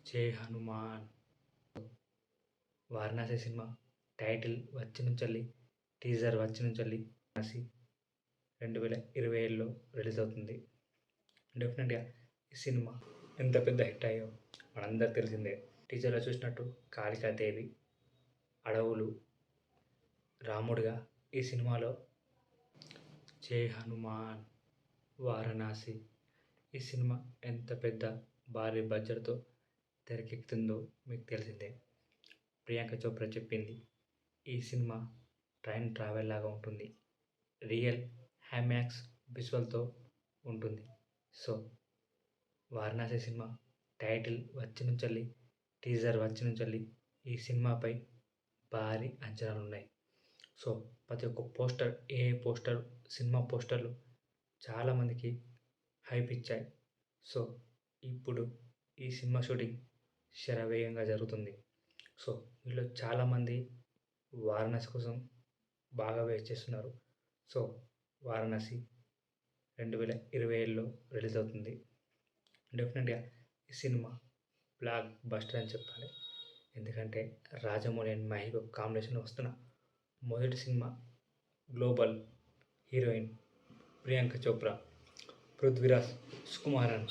జై Hanuman. Varanasi cinema title వచ్చి నుంచెల్లి, టీజర్ వచ్చి నుంచెల్లి వారణాసి 2027లో రిలీజ్ అవుతుంది. డెఫినెట్గా ఈ సినిమా ఎంత పెద్ద హిట్ అయ్యో మనందరికి తెలిసిందే. టీజర్లో చూసినట్టు కాళికాదేవి, అడవులు, రాముడిగా ఈ సినిమాలో జై హనుమాన్. వారణాసి ఈ సినిమా ఎంత పెద్ద భారీ బడ్జెట్తో తెరకెక్కుతుందో మీకు తెలిసిందే. ప్రియాంక చోప్రా చెప్పింది, ఈ సినిమా ట్రైన్ ట్రావెల్ లాగా ఉంటుంది, రియల్ హ్యామాక్స్ విజువల్తో ఉంటుంది. సో వారణాసి సినిమా టైటిల్ వచ్చి నుంచెల్లి, టీజర్ వచ్చి నుంచెల్లి ఈ సినిమాపై భారీ అంచనాలు ఉన్నాయి. సో ప్రతి ఒక్క పోస్టర్, సినిమా పోస్టర్లు చాలామందికి హైప్ ఇచ్చాయి. సో ఇప్పుడు ఈ సినిమా షూటింగ్ శరవేగంగా జరుగుతుంది. సో వీళ్ళు చాలామంది వారణాసి కోసం బాగా వెయిట్ చేస్తున్నారు. సో వారణాసి 2027లో రిలీజ్ అవుతుంది. డెఫినెట్గా ఈ సినిమా బ్లాక్ బస్టర్ అని చెప్పాలి. ఎందుకంటే రాజమౌళి అండ్ మహేష్ కాంబినేషన్లో వస్తున్న మొదటి cinema. Global heroine Priyanka Chopra, Prithviraj Sukumaran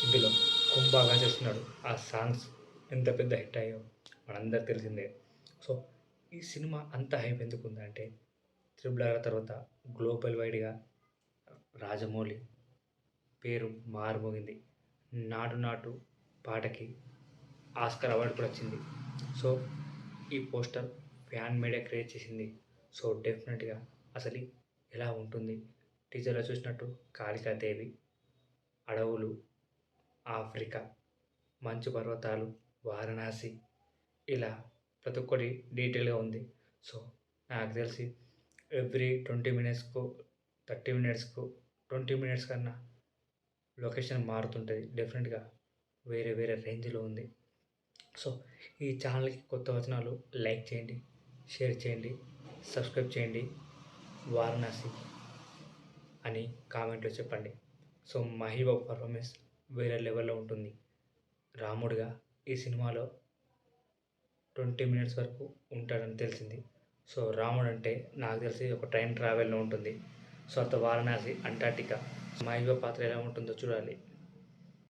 ఇందులో కుంభాగా చేస్తున్నాడు. ఆ సాంగ్స్ ఎంత పెద్ద హిట్ అయ్యో మనందరికి తెలిసిందే. సో ఈ సినిమా అంత హైప్ ఎందుకు ఉందంటే, త్రిబుల్ తర్వాత గ్లోబల్ వైడ్గా రాజమౌళి పేరు మారుమోగింది. నాటు నాటు పాటకి ఆస్కార్ అవార్డు కూడా వచ్చింది. సో ఈ పోస్టర్ ఫ్యాన్ మీడియా క్రియేట్ చేసింది. సో డెఫినెట్గా అసలు ఎలా ఉంటుంది, టీజర్లో చూసినట్టు కాళికాదేవి, అడవులు, ఆఫ్రికా, మంచు పర్వతాలు, వారణాసి, ఇలా ప్రతి ఒక్కటి డీటెయిల్గా ఉంది. సో నాకు తెలిసి ఎవ్రీ 20 మినిట్స్కు 30 మినిట్స్కు 20 మినిట్స్ కన్నా లొకేషన్ మారుతుంటుంది. డెఫినెట్గా వేరే వేరే రేంజ్లో ఉంది. సో ఈ ఛానల్కి కొత్త వచనాలు లైక్ చేయండి, షేర్ చేయండి, సబ్స్క్రైబ్ చేయండి. వారణాసి అని కామెంట్లో చెప్పండి. సో మహేష్ పర్ఫార్మెన్స్ వేరే లెవెల్లో ఉంటుంది. రాముడిగా ఈ సినిమాలో 20 మినిట్స్ వరకు ఉంటాడని తెలిసింది. సో రాముడు అంటే నాకు తెలిసి ఒక ట్రైన్ ట్రావెల్లో ఉంటుంది. So Varanasi Antarctica. మహేష్ పాత్ర ఎలా ఉంటుందో చూడాలి.